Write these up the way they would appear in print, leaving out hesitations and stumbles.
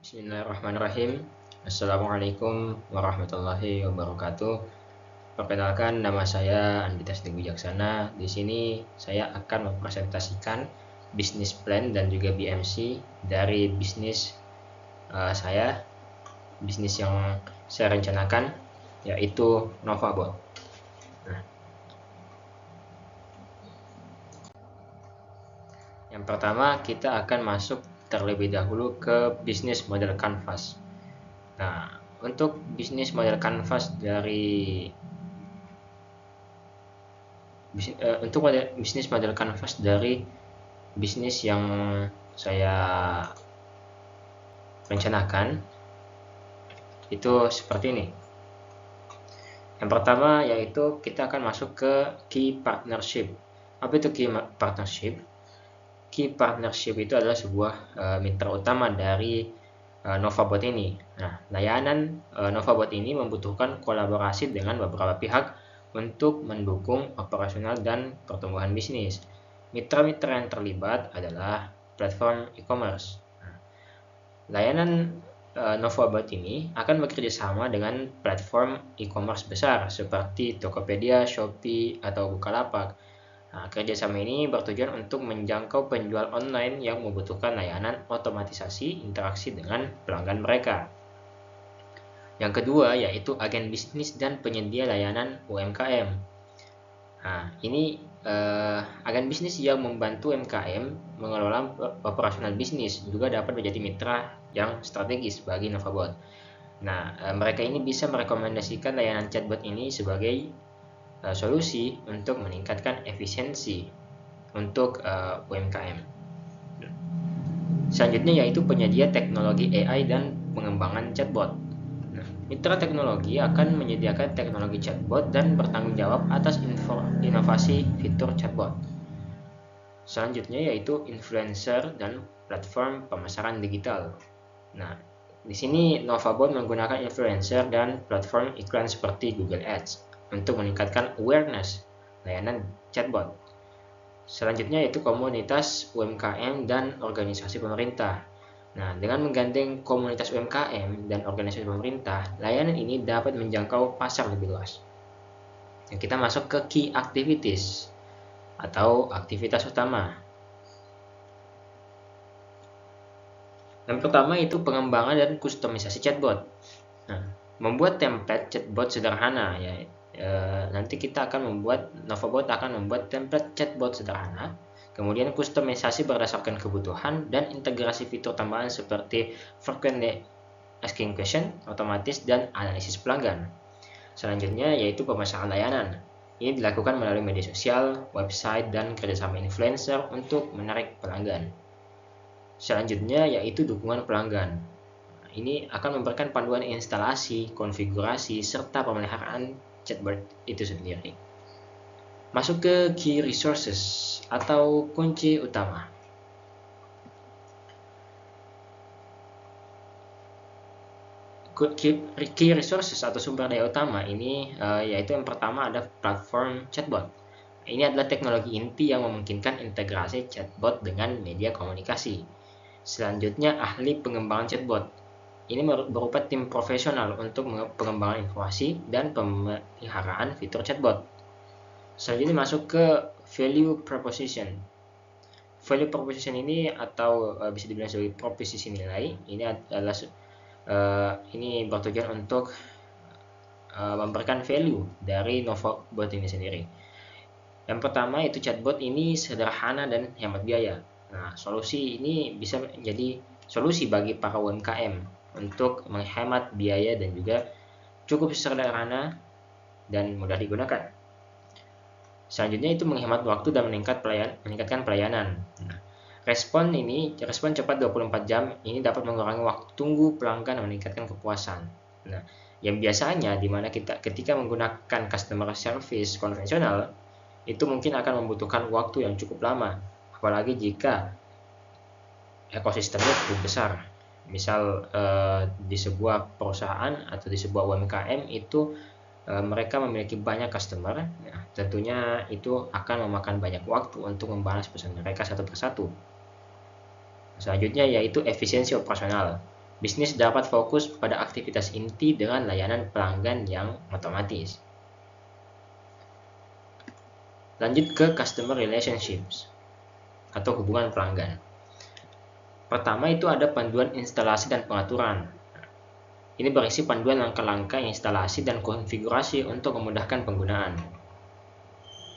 Bismillahirrahmanirrahim. Assalamualaikum warahmatullahi wabarakatuh. Perkenalkan, nama saya Andita Siti Wijaksana. Di sini saya akan mempresentasikan bisnis plan dan juga BMC dari bisnis saya, bisnis yang saya rencanakan, yaitu NovaBot. Nah, yang pertama kita akan masuk terlebih dahulu ke bisnis model canvas. Nah, untuk bisnis model canvas bisnis model canvas dari bisnis yang saya rencanakan itu seperti ini. Yang pertama yaitu kita akan masuk ke key partnership. Apa itu key partnership? Key partnership itu adalah sebuah mitra utama dari NovaBot ini. Nah, layanan NovaBot ini membutuhkan kolaborasi dengan beberapa pihak untuk mendukung operasional dan pertumbuhan bisnis. Mitra-mitra yang terlibat adalah platform e-commerce. Nah, layanan NovaBot ini akan bekerja sama dengan platform e-commerce besar seperti Tokopedia, Shopee, atau Bukalapak. Nah, kerjasama ini bertujuan untuk menjangkau penjual online yang membutuhkan layanan otomatisasi interaksi dengan pelanggan mereka. Yang kedua yaitu agen bisnis dan penyedia layanan UMKM. Nah, ini agen bisnis yang membantu UMKM mengelola operasional bisnis juga dapat menjadi mitra yang strategis bagi NovaBot. Nah, mereka ini bisa merekomendasikan layanan chatbot ini sebagai solusi untuk meningkatkan efisiensi untuk UMKM. Selanjutnya yaitu penyedia teknologi AI dan pengembangan chatbot. Nah, mitra teknologi akan menyediakan teknologi chatbot dan bertanggung jawab atas inovasi fitur chatbot. Selanjutnya yaitu influencer dan platform pemasaran digital. Nah, di sini NovaBot menggunakan influencer dan platform iklan seperti Google Ads untuk meningkatkan awareness layanan chatbot. Selanjutnya yaitu komunitas UMKM dan organisasi pemerintah. Nah, dengan menggandeng komunitas UMKM dan organisasi pemerintah, layanan ini dapat menjangkau pasar lebih luas. Yang kita masuk ke key activities atau aktivitas utama. Yang pertama itu pengembangan dan kustomisasi chatbot. Nah, membuat template chatbot sederhana ya. Nanti NovaBot akan membuat template chatbot sederhana, kemudian kustomisasi berdasarkan kebutuhan dan integrasi fitur tambahan seperti frequently asking question, otomatis, dan analisis pelanggan. Selanjutnya yaitu pemasaran layanan. Ini dilakukan melalui media sosial, website, dan kerjasama influencer untuk menarik pelanggan. Selanjutnya yaitu dukungan pelanggan. Ini akan memberikan panduan instalasi, konfigurasi, serta pemeliharaan chatbot itu sendiri. Masuk ke key resources atau kunci utama. Key resources atau sumber daya utama ini yaitu yang pertama ada platform chatbot. Ini adalah teknologi inti yang memungkinkan integrasi chatbot dengan media komunikasi. Selanjutnya ahli pengembangan chatbot. Ini berupa tim profesional untuk pengembangan informasi dan pemeliharaan fitur chatbot. Selanjutnya masuk ke value proposition. Value proposition ini atau bisa dibilang sebagai proposisi nilai, ini adalah ini bertujuan untuk memberikan value dari NovaBot ini sendiri. Yang pertama itu chatbot ini sederhana dan hemat biaya. Nah, solusi ini bisa menjadi solusi bagi para UMKM untuk menghemat biaya dan juga cukup sederhana dan mudah digunakan. Selanjutnya itu menghemat waktu dan meningkatkan pelayanan. Nah, respon cepat 24 jam ini dapat mengurangi waktu tunggu pelanggan dan meningkatkan kepuasan. Nah, yang biasanya dimana ketika menggunakan customer service konvensional itu mungkin akan membutuhkan waktu yang cukup lama, apalagi jika ekosistemnya cukup besar. Misal di sebuah perusahaan atau di sebuah UMKM itu mereka memiliki banyak customer, nah, tentunya itu akan memakan banyak waktu untuk membalas pesan mereka satu persatu. Selanjutnya yaitu efisiensi operasional. Bisnis dapat fokus pada aktivitas inti dengan layanan pelanggan yang otomatis. Lanjut ke customer relationships atau hubungan pelanggan. Pertama itu ada panduan instalasi dan pengaturan. Ini berisi panduan langkah-langkah instalasi dan konfigurasi untuk memudahkan penggunaan.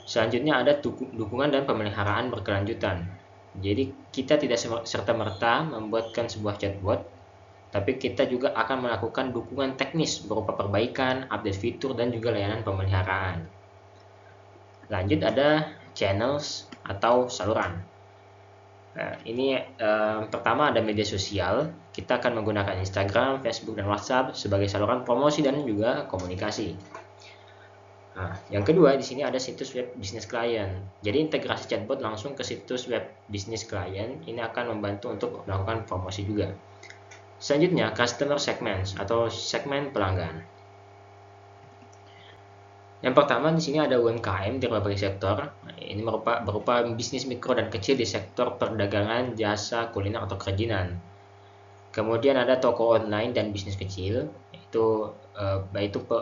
Selanjutnya ada dukungan dan pemeliharaan berkelanjutan. Jadi kita tidak serta-merta membuatkan sebuah chatbot, tapi kita juga akan melakukan dukungan teknis berupa perbaikan, update fitur, dan juga layanan pemeliharaan. Lanjut ada channels atau saluran. Nah, ini pertama ada media sosial. Kita akan menggunakan Instagram, Facebook, dan WhatsApp sebagai saluran promosi dan juga komunikasi. Nah, yang kedua di sini ada situs web bisnis klien. Jadi integrasi chatbot langsung ke situs web bisnis klien ini akan membantu untuk melakukan promosi juga. Selanjutnya customer segments atau segmen pelanggan. Yang pertama di sini ada UMKM di berbagai sektor. Ini berupa bisnis mikro dan kecil di sektor perdagangan, jasa, kuliner atau kerajinan. Kemudian ada toko online dan bisnis kecil, yaitu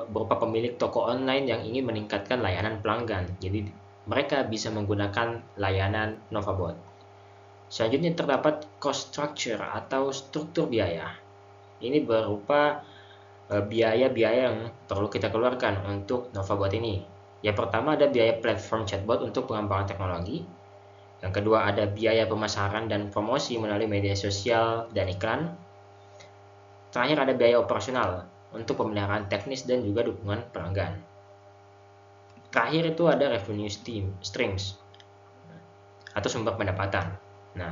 berupa pemilik toko online yang ingin meningkatkan layanan pelanggan. Jadi mereka bisa menggunakan layanan NovaBot. Selanjutnya terdapat cost structure atau struktur biaya. Ini berupa biaya-biaya yang perlu kita keluarkan untuk NovaBot ini. Yang pertama ada biaya platform chatbot untuk pengembangan teknologi. Yang kedua ada biaya pemasaran dan promosi melalui media sosial dan iklan. Terakhir ada biaya operasional untuk pemeliharaan teknis dan juga dukungan pelanggan. Terakhir itu ada revenue streams atau sumber pendapatan. Nah,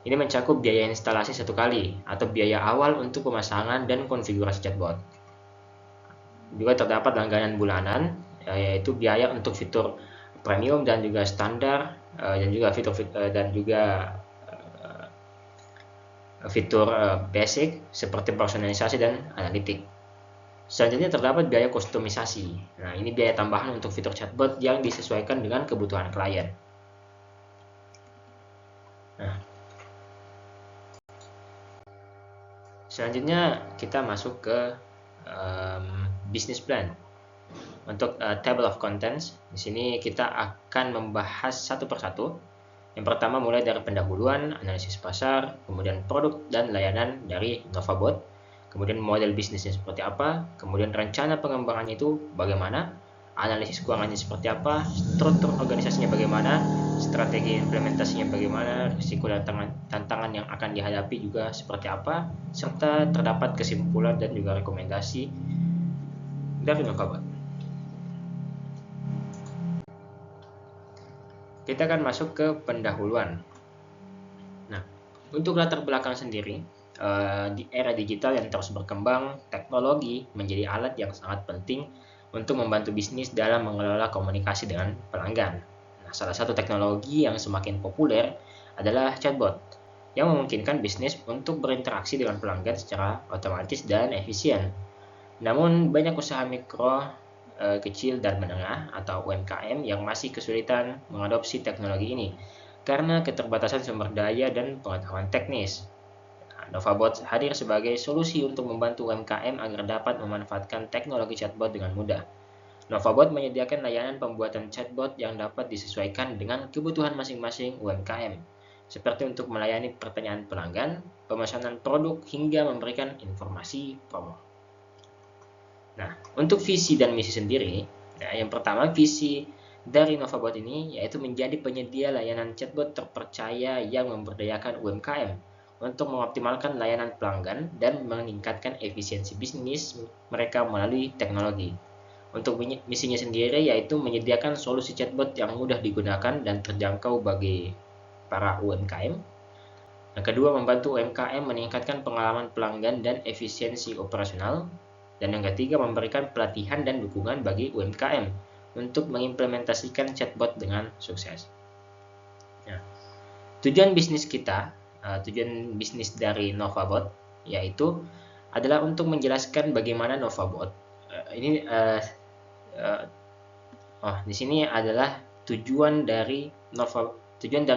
ini mencakup biaya instalasi satu kali atau biaya awal untuk pemasangan dan konfigurasi chatbot. Juga terdapat langganan bulanan, yaitu biaya untuk fitur premium dan juga standar, dan juga fitur basic seperti personalisasi dan analitik. Selanjutnya terdapat biaya kustomisasi. Nah, ini biaya tambahan untuk fitur chatbot yang disesuaikan dengan kebutuhan klien. Nah, selanjutnya kita masuk ke business plan. Untuk table of contents, di sini kita akan membahas satu persatu. Yang pertama mulai dari pendahuluan, analisis pasar, kemudian produk dan layanan dari NovaBot, kemudian model bisnisnya seperti apa, kemudian rencana pengembangannya itu bagaimana, analisis keuangannya seperti apa, struktur organisasinya bagaimana, strategi implementasinya bagaimana, risiko dan tantangan yang akan dihadapi juga seperti apa, serta terdapat kesimpulan dan juga rekomendasi dari NovaBot. Kita akan masuk ke pendahuluan. Nah, untuk latar belakang sendiri, di era digital yang terus berkembang, teknologi menjadi alat yang sangat penting untuk membantu bisnis dalam mengelola komunikasi dengan pelanggan. Nah, salah satu teknologi yang semakin populer adalah chatbot, yang memungkinkan bisnis untuk berinteraksi dengan pelanggan secara otomatis dan efisien. Namun, banyak usaha mikro, kecil dan menengah atau UMKM yang masih kesulitan mengadopsi teknologi ini karena keterbatasan sumber daya dan pengetahuan teknis. NovaBot hadir sebagai solusi untuk membantu UMKM agar dapat memanfaatkan teknologi chatbot dengan mudah. NovaBot menyediakan layanan pembuatan chatbot yang dapat disesuaikan dengan kebutuhan masing-masing UMKM, seperti untuk melayani pertanyaan pelanggan, pemesanan produk, hingga memberikan informasi promo. Nah, untuk visi dan misi sendiri, nah yang pertama visi dari NovaBot ini yaitu menjadi penyedia layanan chatbot terpercaya yang memberdayakan UMKM untuk mengoptimalkan layanan pelanggan dan meningkatkan efisiensi bisnis mereka melalui teknologi. Untuk misinya sendiri yaitu menyediakan solusi chatbot yang mudah digunakan dan terjangkau bagi para UMKM. Yang kedua, membantu UMKM meningkatkan pengalaman pelanggan dan efisiensi operasional. Dan yang ketiga, memberikan pelatihan dan dukungan bagi UMKM untuk mengimplementasikan chatbot dengan sukses. Nah, tujuan bisnis dari NovaBot yaitu adalah untuk menjelaskan bagaimana NovaBot. Di sini adalah tujuan dari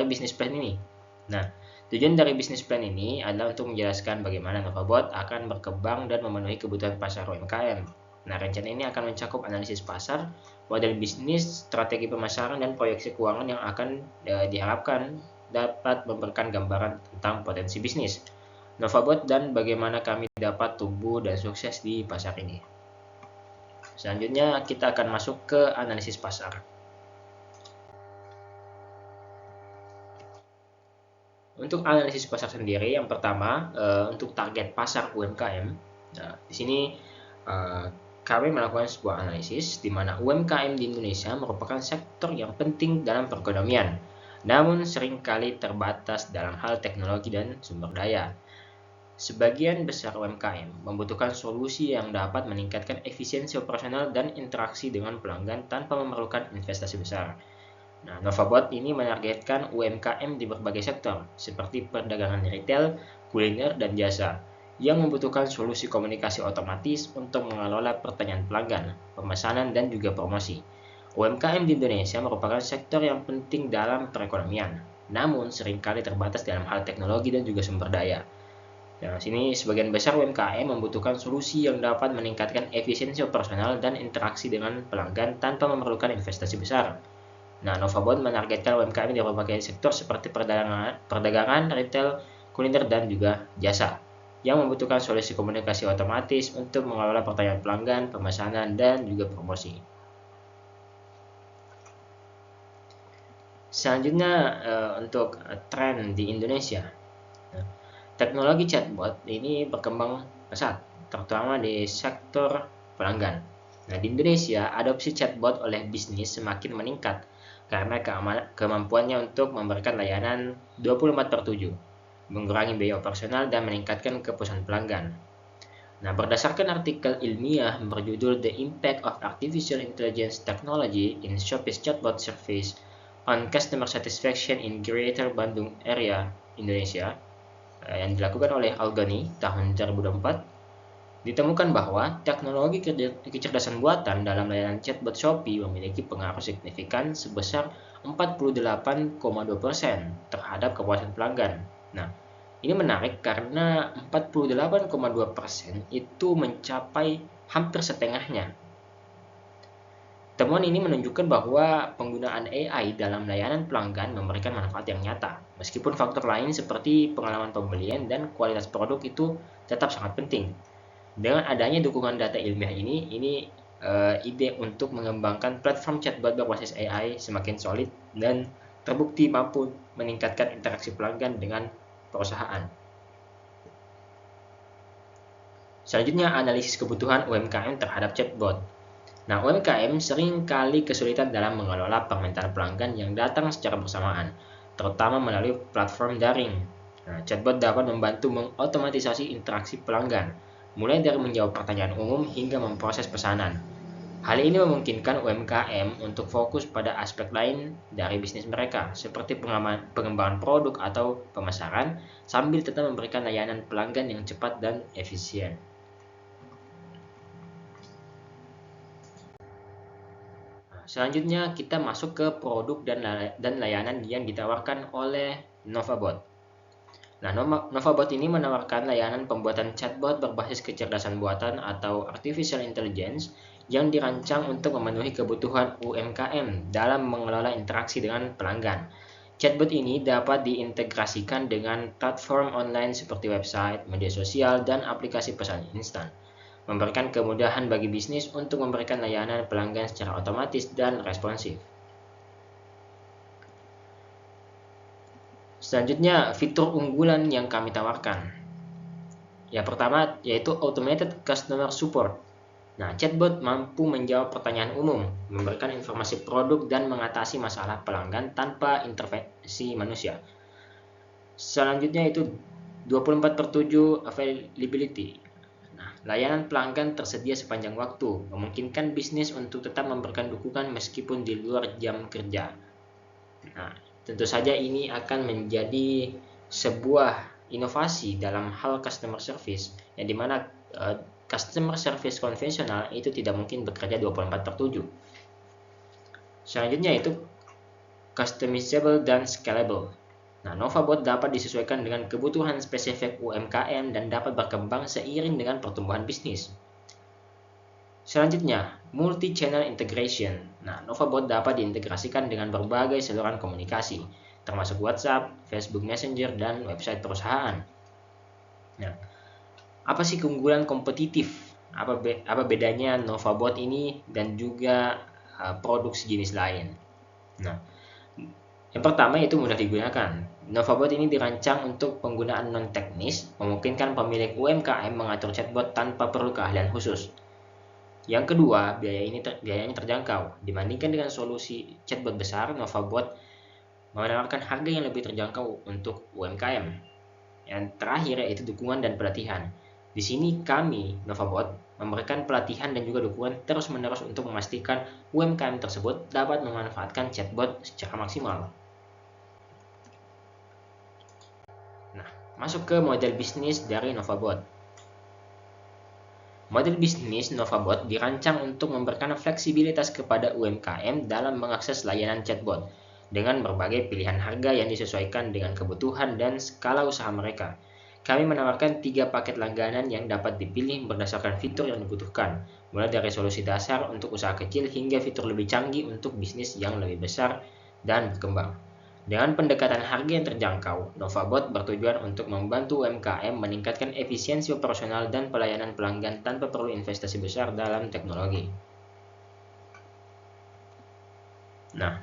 bisnis plan ini. Nah, Tujuan dari bisnis plan ini adalah untuk menjelaskan bagaimana Novabot akan berkembang dan memenuhi kebutuhan pasar UMKM. Nah, rencana ini akan mencakup analisis pasar, model bisnis, strategi pemasaran, dan proyeksi keuangan yang akan diharapkan dapat memberikan gambaran tentang potensi bisnis Novabot dan bagaimana kami dapat tumbuh dan sukses di pasar ini. Selanjutnya kita akan masuk ke analisis pasar. Untuk analisis pasar sendiri, yang pertama untuk target pasar UMKM. Nah, di sini kami melakukan sebuah analisis di mana UMKM di Indonesia merupakan sektor yang penting dalam perekonomian, namun seringkali terbatas dalam hal teknologi dan sumber daya. Sebagian besar UMKM membutuhkan solusi yang dapat meningkatkan efisiensi operasional dan interaksi dengan pelanggan tanpa memerlukan investasi besar. Nah, Novabot ini menargetkan UMKM di berbagai sektor, seperti perdagangan retail, kuliner, dan jasa, yang membutuhkan solusi komunikasi otomatis untuk mengelola pertanyaan pelanggan, pemesanan, dan juga promosi. UMKM di Indonesia merupakan sektor yang penting dalam perekonomian, namun seringkali terbatas dalam hal teknologi dan juga sumber daya. Nah, sini sebagian besar UMKM membutuhkan solusi yang dapat meningkatkan efisiensi operasional dan interaksi dengan pelanggan tanpa memerlukan investasi besar. Nah, Novabot menargetkan UMKM di berbagai sektor seperti perdagangan, retail, kuliner, dan juga jasa, yang membutuhkan solusi komunikasi otomatis untuk mengelola pertanyaan pelanggan, pemesanan, dan juga promosi. Selanjutnya untuk tren di Indonesia. Teknologi chatbot ini berkembang pesat, terutama di sektor pelanggan. Nah, di Indonesia, adopsi chatbot oleh bisnis semakin meningkat karena kemampuannya untuk memberikan layanan 24/7, mengurangi biaya operasional, dan meningkatkan kepuasan pelanggan. Nah, berdasarkan artikel ilmiah berjudul The Impact of Artificial Intelligence Technology in Shopee's Chatbot Service on Customer Satisfaction in Greater Bandung Area, Indonesia, yang dilakukan oleh Algani tahun 2024, ditemukan bahwa teknologi kecerdasan buatan dalam layanan chatbot Shopee memiliki pengaruh signifikan sebesar 48,2% terhadap kepuasan pelanggan. Nah, ini menarik karena 48,2% itu mencapai hampir setengahnya. Temuan ini menunjukkan bahwa penggunaan AI dalam layanan pelanggan memberikan manfaat yang nyata, meskipun faktor lain seperti pengalaman pembelian dan kualitas produk itu tetap sangat penting. Dengan adanya dukungan data ilmiah ini ide untuk mengembangkan platform chatbot berbasis AI semakin solid dan terbukti mampu meningkatkan interaksi pelanggan dengan perusahaan. Selanjutnya, analisis kebutuhan UMKM terhadap chatbot. Nah, UMKM sering kali kesulitan dalam mengelola permintaan pelanggan yang datang secara bersamaan, terutama melalui platform daring. Nah, chatbot dapat membantu mengotomatisasi interaksi pelanggan, mulai dari menjawab pertanyaan umum hingga memproses pesanan. Hal ini memungkinkan UMKM untuk fokus pada aspek lain dari bisnis mereka, seperti pengembangan produk atau pemasaran, sambil tetap memberikan layanan pelanggan yang cepat dan efisien. Selanjutnya kita masuk ke produk dan layanan yang ditawarkan oleh Novabot. Nah, Novabot ini menawarkan layanan pembuatan chatbot berbasis kecerdasan buatan atau artificial intelligence yang dirancang untuk memenuhi kebutuhan UMKM dalam mengelola interaksi dengan pelanggan. Chatbot ini dapat diintegrasikan dengan platform online seperti website, media sosial, dan aplikasi pesan instan, memberikan kemudahan bagi bisnis untuk memberikan layanan pelanggan secara otomatis dan responsif. Selanjutnya, fitur unggulan yang kami tawarkan. Yang pertama yaitu Automated Customer Support. Nah, chatbot mampu menjawab pertanyaan umum, memberikan informasi produk, dan mengatasi masalah pelanggan tanpa intervensi manusia. Selanjutnya itu 24/7 availability. Layanan pelanggan tersedia sepanjang waktu, memungkinkan bisnis untuk tetap memberikan dukungan meskipun di luar jam kerja. Nah, tentu saja ini akan menjadi sebuah inovasi dalam hal customer service, yang dimana customer service konvensional itu tidak mungkin bekerja 24/7. Selanjutnya itu customizable dan scalable. Nah, NovaBot dapat disesuaikan dengan kebutuhan spesifik UMKM dan dapat berkembang seiring dengan pertumbuhan bisnis. Selanjutnya, multi-channel integration. Nah, NovaBot dapat diintegrasikan dengan berbagai saluran komunikasi, termasuk WhatsApp, Facebook Messenger, dan website perusahaan. Nah, apa sih keunggulan kompetitif? Apa bedanya NovaBot ini dan juga produk sejenis lain? Nah, yang pertama itu mudah digunakan. NovaBot ini dirancang untuk penggunaan non-teknis, memungkinkan pemilik UMKM mengatur chatbot tanpa perlu keahlian khusus. Yang kedua, biayanya terjangkau. Dibandingkan dengan solusi chatbot besar, NovaBot menawarkan harga yang lebih terjangkau untuk UMKM. Yang terakhir yaitu dukungan dan pelatihan. Di sini kami, NovaBot, memberikan pelatihan dan juga dukungan terus-menerus untuk memastikan UMKM tersebut dapat memanfaatkan chatbot secara maksimal. Nah, masuk ke model bisnis dari NovaBot. Model bisnis NovaBot dirancang untuk memberikan fleksibilitas kepada UMKM dalam mengakses layanan chatbot dengan berbagai pilihan harga yang disesuaikan dengan kebutuhan dan skala usaha mereka. Kami menawarkan 3 paket langganan yang dapat dipilih berdasarkan fitur yang dibutuhkan, mulai dari solusi dasar untuk usaha kecil hingga fitur lebih canggih untuk bisnis yang lebih besar dan berkembang. Dengan pendekatan harga yang terjangkau, NovaBot bertujuan untuk membantu UMKM meningkatkan efisiensi operasional dan pelayanan pelanggan tanpa perlu investasi besar dalam teknologi. Nah,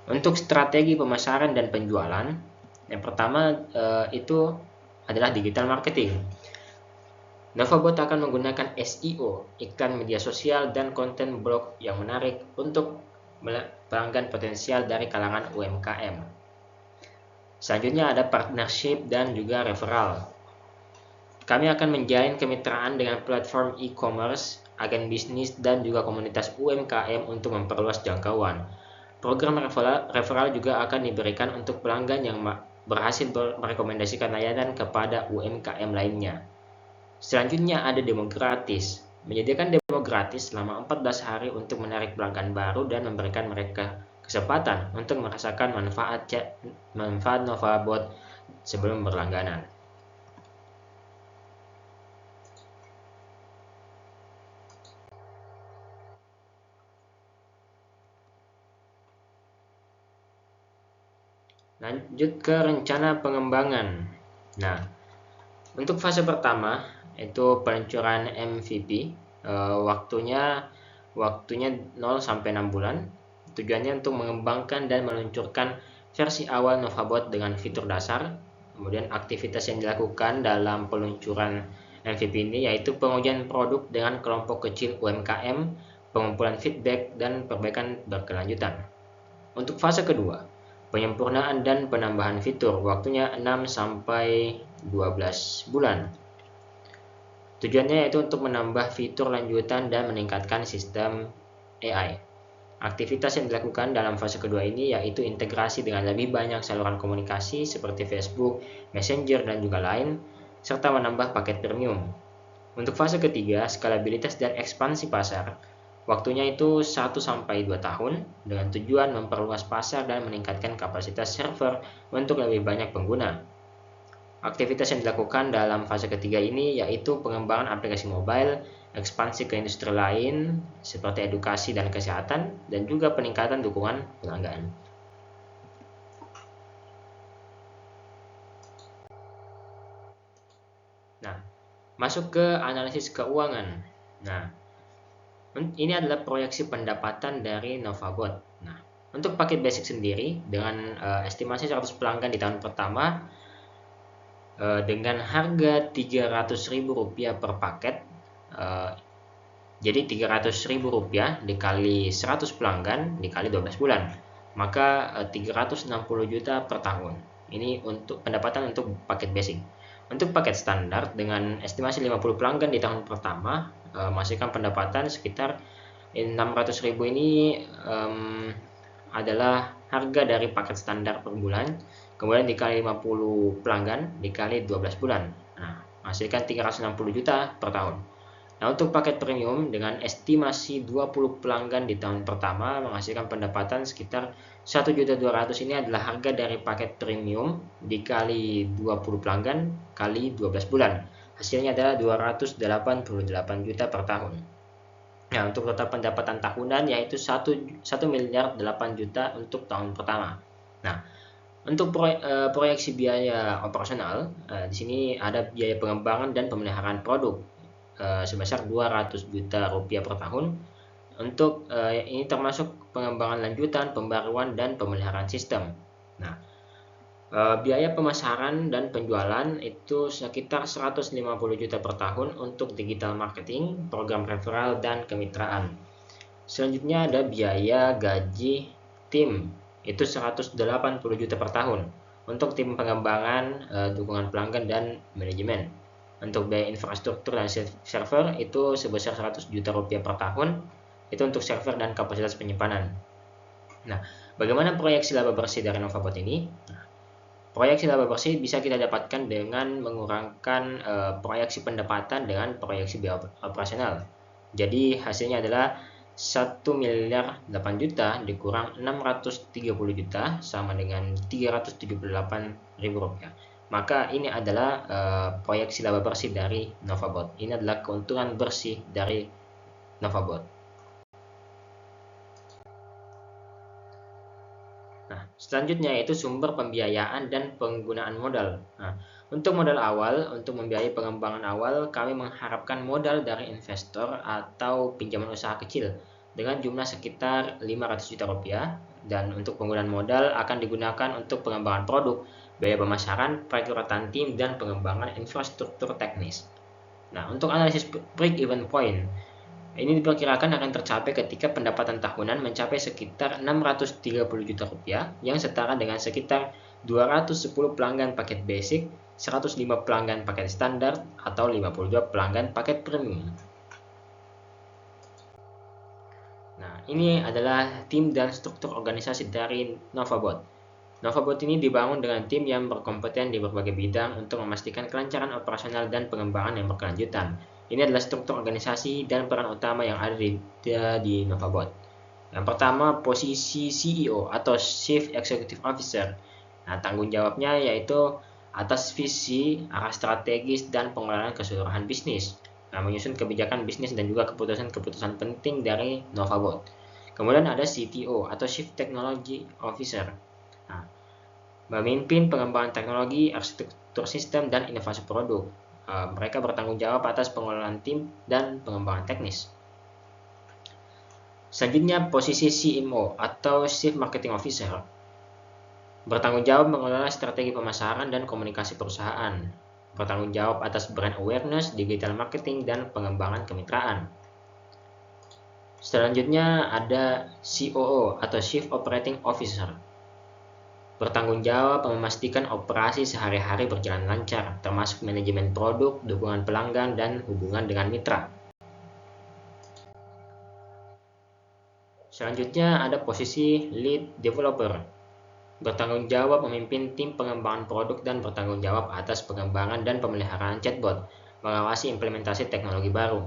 untuk strategi pemasaran dan penjualan, yang pertama itu adalah digital marketing. NovaBot akan menggunakan SEO, iklan media sosial, dan konten blog yang menarik untuk pelanggan potensial dari kalangan UMKM. Selanjutnya ada partnership dan juga referral. Kami akan menjalin kemitraan dengan platform e-commerce, agen bisnis, dan juga komunitas UMKM untuk memperluas jangkauan. Program referral juga akan diberikan untuk pelanggan yang berhasil merekomendasikan layanan kepada UMKM lainnya. Selanjutnya ada demo gratis. Menyediakan demo gratis selama 14 hari untuk menarik pelanggan baru dan memberikan mereka kesempatan untuk merasakan manfaat NovaBot sebelum berlangganan. Lanjut ke rencana pengembangan. Nah, untuk fase pertama itu peluncuran MVP, waktunya 0 sampai 6 bulan. Tujuannya untuk mengembangkan dan meluncurkan versi awal NovaBot dengan fitur dasar. Kemudian aktivitas yang dilakukan dalam peluncuran MVP ini yaitu pengujian produk dengan kelompok kecil UMKM, pengumpulan feedback, dan perbaikan berkelanjutan. Untuk fase kedua, penyempurnaan dan penambahan fitur, waktunya 6 sampai 12 bulan. Tujuannya yaitu untuk menambah fitur lanjutan dan meningkatkan sistem AI. Aktivitas yang dilakukan dalam fase kedua ini yaitu integrasi dengan lebih banyak saluran komunikasi seperti Facebook, Messenger, dan juga lain, serta menambah paket premium. Untuk fase ketiga, skalabilitas dan ekspansi pasar. Waktunya itu 1 sampai 2 tahun dengan tujuan memperluas pasar dan meningkatkan kapasitas server untuk lebih banyak pengguna. Aktivitas yang dilakukan dalam fase ketiga ini yaitu pengembangan aplikasi mobile, ekspansi ke industri lain seperti edukasi dan kesehatan, dan juga peningkatan dukungan pelanggan. Nah, masuk ke analisis keuangan. Nah, ini adalah proyeksi pendapatan dari NovaBot. Nah, untuk paket basic sendiri dengan estimasi 100 pelanggan di tahun pertama dengan harga Rp300.000 per paket. Jadi Rp300.000 dikali 100 pelanggan dikali 12 bulan. Maka 360 juta per tahun. Ini untuk pendapatan untuk paket basic. Untuk paket standar dengan estimasi 50 pelanggan di tahun pertama menghasilkan pendapatan sekitar 600.000. Ini adalah harga dari paket standar per bulan, kemudian dikali 50 pelanggan dikali 12 bulan. Nah, menghasilkan 360 juta per tahun. Nah, untuk paket premium dengan estimasi 20 pelanggan di tahun pertama menghasilkan pendapatan sekitar 1.200.000. Ini adalah harga dari paket premium dikali 20 pelanggan kali 12 bulan. Hasilnya adalah 288 juta per tahun. Nah, untuk total pendapatan tahunan yaitu 1 miliar 8 juta untuk tahun pertama. Nah, untuk proyeksi biaya operasional, di sini ada biaya pengembangan dan pemeliharaan produk sebesar 200 juta rupiah per tahun. Untuk ini termasuk pengembangan lanjutan, pembaruan, dan pemeliharaan sistem. Nah, biaya pemasaran dan penjualan itu sekitar 150 juta per tahun untuk digital marketing, program referral, dan kemitraan. Selanjutnya ada biaya gaji tim, itu 180 juta per tahun untuk tim pengembangan, dukungan pelanggan, dan manajemen. Untuk biaya infrastruktur dan server itu sebesar 100 juta rupiah per tahun, itu untuk server dan kapasitas penyimpanan. Nah, bagaimana proyeksi laba bersih dari Novabot ini? Proyeksi laba bersih bisa kita dapatkan dengan mengurangkan proyeksi pendapatan dengan proyeksi biaya operasional. Jadi hasilnya adalah 1 miliar 8 juta dikurang 630 juta sama dengan 378.000 rupiah. Maka ini adalah proyeksi laba bersih dari Novabot. Ini adalah keuntungan bersih dari Novabot. Nah, selanjutnya yaitu sumber pembiayaan dan penggunaan modal. Nah, untuk modal awal, untuk membiayai pengembangan awal, kami mengharapkan modal dari investor atau pinjaman usaha kecil dengan jumlah sekitar 500 juta rupiah, dan untuk penggunaan modal akan digunakan untuk pengembangan produk, biaya pemasaran, perekrutan tim, dan pengembangan infrastruktur teknis. Nah, untuk analisis break-even point, ini diperkirakan akan tercapai ketika pendapatan tahunan mencapai sekitar 630 juta rupiah, yang setara dengan sekitar 210 pelanggan paket basic, 105 pelanggan paket standar, atau 52 pelanggan paket premium. Nah, ini adalah tim dan struktur organisasi dari Novabot. Novabot ini dibangun dengan tim yang berkompeten di berbagai bidang untuk memastikan kelancaran operasional dan pengembangan yang berkelanjutan. Ini adalah struktur organisasi dan peran utama yang ada di Novabot. Yang pertama, posisi CEO atau Chief Executive Officer. Nah, tanggung jawabnya yaitu atas visi, arah strategis, dan pengelolaan keseluruhan bisnis. Nah, menyusun kebijakan bisnis dan juga keputusan-keputusan penting dari Novabot. Kemudian ada CTO atau Chief Technology Officer. Nah, memimpin pengembangan teknologi, arsitektur sistem, dan inovasi produk. Mereka bertanggung jawab atas pengelolaan tim dan pengembangan teknis. Selanjutnya, posisi CMO atau Chief Marketing Officer. Bertanggung jawab mengelola strategi pemasaran dan komunikasi perusahaan. Bertanggung jawab atas brand awareness, digital marketing, dan pengembangan kemitraan. Selanjutnya ada COO atau Chief Operating Officer. Bertanggung jawab memastikan operasi sehari-hari berjalan lancar, termasuk manajemen produk, dukungan pelanggan, dan hubungan dengan mitra. Selanjutnya ada posisi Lead Developer. Bertanggung jawab memimpin tim pengembangan produk dan bertanggung jawab atas pengembangan dan pemeliharaan chatbot, mengawasi implementasi teknologi baru.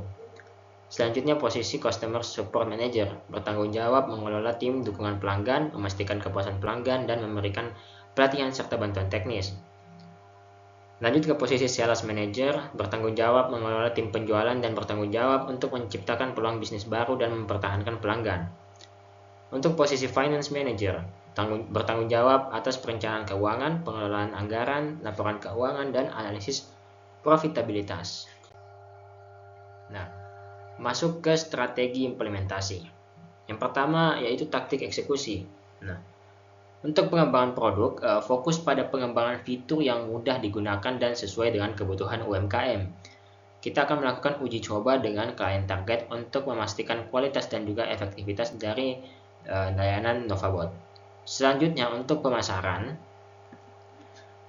Selanjutnya posisi Customer Support Manager, bertanggung jawab mengelola tim dukungan pelanggan, memastikan kepuasan pelanggan, dan memberikan pelatihan serta bantuan teknis. Lanjut ke posisi Sales Manager, bertanggung jawab mengelola tim penjualan dan bertanggung jawab untuk menciptakan peluang bisnis baru dan mempertahankan pelanggan. Untuk posisi Finance Manager, bertanggung jawab atas perencanaan keuangan, pengelolaan anggaran, laporan keuangan, dan analisis profitabilitas. Nah, masuk ke strategi implementasi. Yang pertama yaitu taktik eksekusi. Nah, untuk pengembangan produk, fokus pada pengembangan fitur yang mudah digunakan dan sesuai dengan kebutuhan UMKM. Kita akan melakukan uji coba dengan klien target untuk memastikan kualitas dan juga efektivitas dari layanan Novabot. Selanjutnya untuk pemasaran,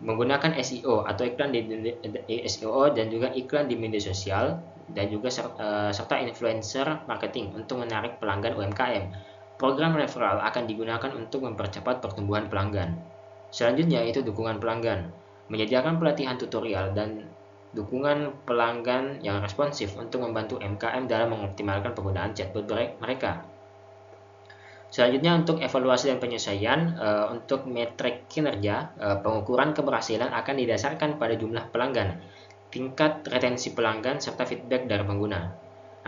menggunakan SEO atau iklan di SEO dan juga iklan di media sosial dan juga serta influencer marketing untuk menarik pelanggan UMKM. Program referral akan digunakan untuk mempercepat pertumbuhan pelanggan. Selanjutnya itu dukungan pelanggan, menyediakan pelatihan tutorial dan dukungan pelanggan yang responsif untuk membantu UMKM dalam mengoptimalkan penggunaan chatbot mereka. Selanjutnya untuk evaluasi dan penyesuaian, untuk metrik kinerja, pengukuran keberhasilan akan didasarkan pada jumlah pelanggan, tingkat retensi pelanggan, serta feedback dari pengguna.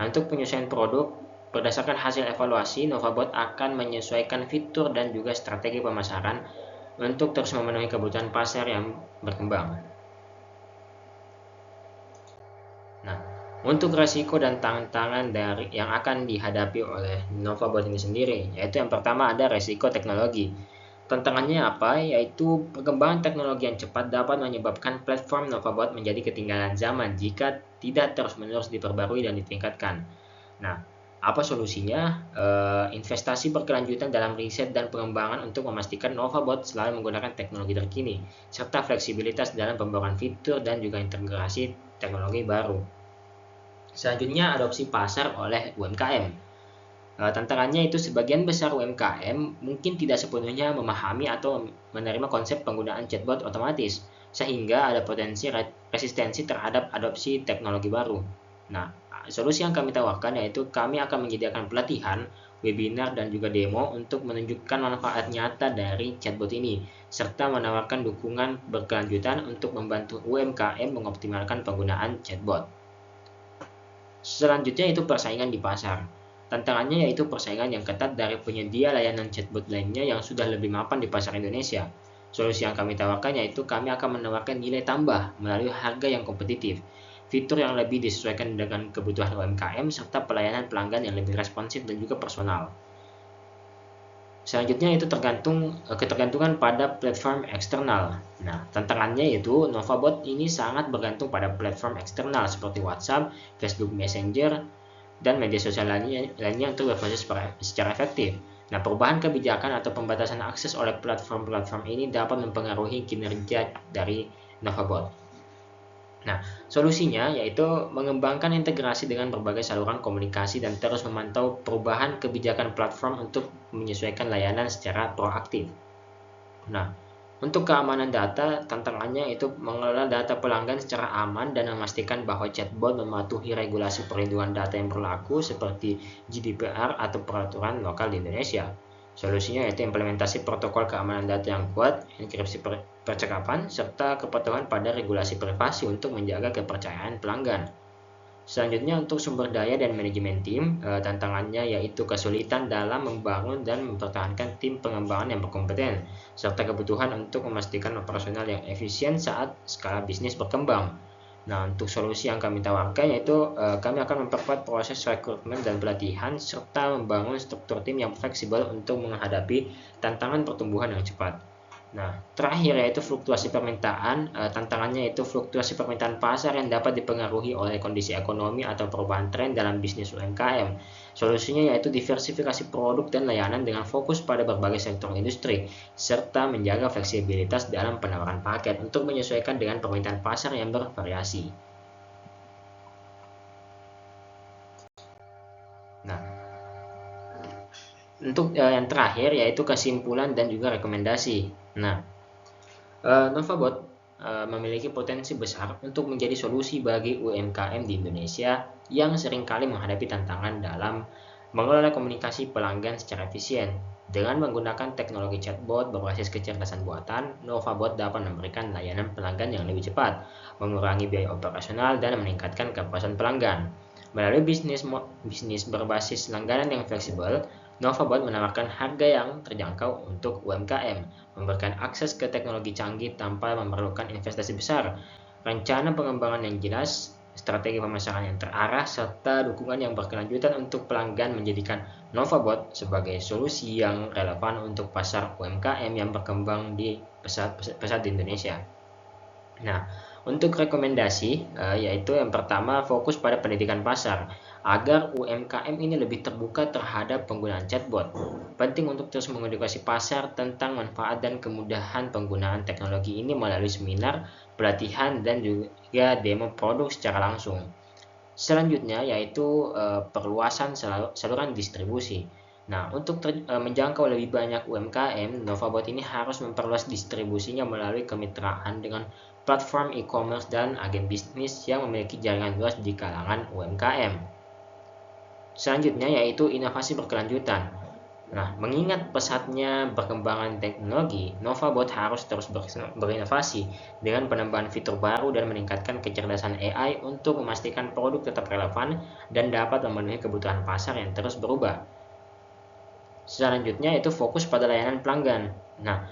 Nah, untuk penyesuaian produk, berdasarkan hasil evaluasi, Novabot akan menyesuaikan fitur dan juga strategi pemasaran untuk terus memenuhi kebutuhan pasar yang berkembang. Nah, untuk resiko dan tantangan yang akan dihadapi oleh Novabot ini sendiri, yaitu yang pertama ada resiko teknologi. Tantangannya apa? Yaitu perkembangan teknologi yang cepat dapat menyebabkan platform Novabot menjadi ketinggalan zaman jika tidak terus-menerus diperbarui dan ditingkatkan. Nah, apa solusinya? Investasi berkelanjutan dalam riset dan pengembangan untuk memastikan Novabot selalu menggunakan teknologi terkini, serta fleksibilitas dalam pembaruan fitur dan juga integrasi teknologi baru. Selanjutnya, adopsi pasar oleh UMKM. Tantangannya itu sebagian besar UMKM mungkin tidak sepenuhnya memahami atau menerima konsep penggunaan chatbot otomatis, sehingga ada potensi resistensi terhadap adopsi teknologi baru. Nah, solusi yang kami tawarkan yaitu kami akan menyediakan pelatihan, webinar, dan juga demo untuk menunjukkan manfaat nyata dari chatbot ini, serta menawarkan dukungan berkelanjutan untuk membantu UMKM mengoptimalkan penggunaan chatbot. Selanjutnya itu persaingan di pasar. Tantangannya yaitu persaingan yang ketat dari penyedia layanan chatbot lainnya yang sudah lebih mapan di pasar Indonesia. Solusi yang kami tawarkan yaitu kami akan menawarkan nilai tambah melalui harga yang kompetitif, fitur yang lebih disesuaikan dengan kebutuhan UMKM, serta pelayanan pelanggan yang lebih responsif dan juga personal. Selanjutnya itu ketergantungan pada platform eksternal. Nah, tantangannya yaitu Novabot ini sangat bergantung pada platform eksternal seperti WhatsApp, Facebook Messenger, dan media sosial lainnya untuk berfungsi secara efektif. Nah, perubahan kebijakan atau pembatasan akses oleh platform-platform ini dapat mempengaruhi kinerja dari Novabot. Nah, solusinya yaitu mengembangkan integrasi dengan berbagai saluran komunikasi dan terus memantau perubahan kebijakan platform untuk menyesuaikan layanan secara proaktif. Nah, untuk keamanan data, tantangannya itu mengelola data pelanggan secara aman dan memastikan bahwa chatbot mematuhi regulasi perlindungan data yang berlaku seperti GDPR atau peraturan lokal di Indonesia. Solusinya yaitu implementasi protokol keamanan data yang kuat, enkripsi percakapan, serta kepatuhan pada regulasi privasi untuk menjaga kepercayaan pelanggan. Selanjutnya untuk sumber daya dan manajemen tim, tantangannya yaitu kesulitan dalam membangun dan mempertahankan tim pengembangan yang berkompeten, serta kebutuhan untuk memastikan operasional yang efisien saat skala bisnis berkembang. Nah, untuk solusi yang kami tawarkan yaitu kami akan memperkuat proses rekrutmen dan pelatihan, serta membangun struktur tim yang fleksibel untuk menghadapi tantangan pertumbuhan yang cepat. Nah, terakhir yaitu fluktuasi permintaan. Tantangannya yaitu fluktuasi permintaan pasar yang dapat dipengaruhi oleh kondisi ekonomi atau perubahan tren dalam bisnis UMKM. Solusinya yaitu diversifikasi produk dan layanan dengan fokus pada berbagai sektor industri, serta menjaga fleksibilitas dalam penawaran paket untuk menyesuaikan dengan permintaan pasar yang bervariasi. Nah, untuk yang terakhir yaitu kesimpulan dan juga rekomendasi. Nah, Novabot memiliki potensi besar untuk menjadi solusi bagi UMKM di Indonesia yang seringkali menghadapi tantangan dalam mengelola komunikasi pelanggan secara efisien. Dengan menggunakan teknologi chatbot berbasis kecerdasan buatan, Novabot dapat memberikan layanan pelanggan yang lebih cepat, mengurangi biaya operasional, dan meningkatkan kepuasan pelanggan. Melalui bisnis berbasis langganan yang fleksibel, Novabot menawarkan harga yang terjangkau untuk UMKM, memberikan akses ke teknologi canggih tanpa memerlukan investasi besar, rencana pengembangan yang jelas, strategi pemasaran yang terarah, serta dukungan yang berkelanjutan untuk pelanggan menjadikan Novabot sebagai solusi yang relevan untuk pasar UMKM yang berkembang di pesat di Indonesia. Nah, untuk rekomendasi, yaitu yang pertama fokus pada pendidikan pasar, agar UMKM ini lebih terbuka terhadap penggunaan chatbot. Penting untuk terus mengedukasi pasar tentang manfaat dan kemudahan penggunaan teknologi ini melalui seminar, pelatihan, dan juga demo produk secara langsung. Selanjutnya yaitu perluasan saluran distribusi. Nah, untuk menjangkau lebih banyak UMKM, Novabot ini harus memperluas distribusinya melalui kemitraan dengan platform e-commerce dan agen bisnis yang memiliki jaringan luas di kalangan UMKM. Selanjutnya yaitu inovasi berkelanjutan. Nah, mengingat pesatnya perkembangan teknologi, Novabot harus terus berinovasi dengan penambahan fitur baru dan meningkatkan kecerdasan AI untuk memastikan produk tetap relevan dan dapat memenuhi kebutuhan pasar yang terus berubah. Selanjutnya itu fokus pada layanan pelanggan. Nah,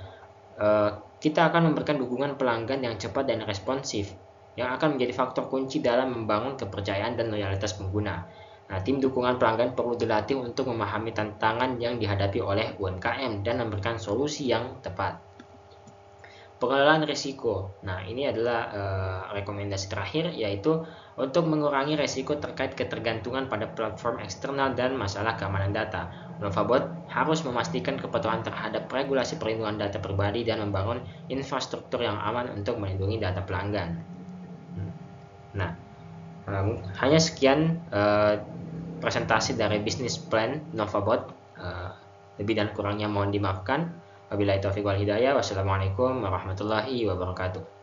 kita akan memberikan dukungan pelanggan yang cepat dan responsif, yang akan menjadi faktor kunci dalam membangun kepercayaan dan loyalitas pengguna. Nah, tim dukungan pelanggan perlu dilatih untuk memahami tantangan yang dihadapi oleh UMKM dan memberikan solusi yang tepat. Pengelolaan risiko. Nah, ini adalah rekomendasi terakhir, yaitu untuk mengurangi risiko terkait ketergantungan pada platform eksternal dan masalah keamanan data. Novabot harus memastikan kepatuhan terhadap regulasi perlindungan data pribadi dan membangun infrastruktur yang aman untuk melindungi data pelanggan. Nah, hanya sekian presentasi dari bisnis plan Novabot. Lebih dan kurangnya mohon dimaafkan. Wabillahi taufiq wal hidayah. Wassalamualaikum warahmatullahi wabarakatuh.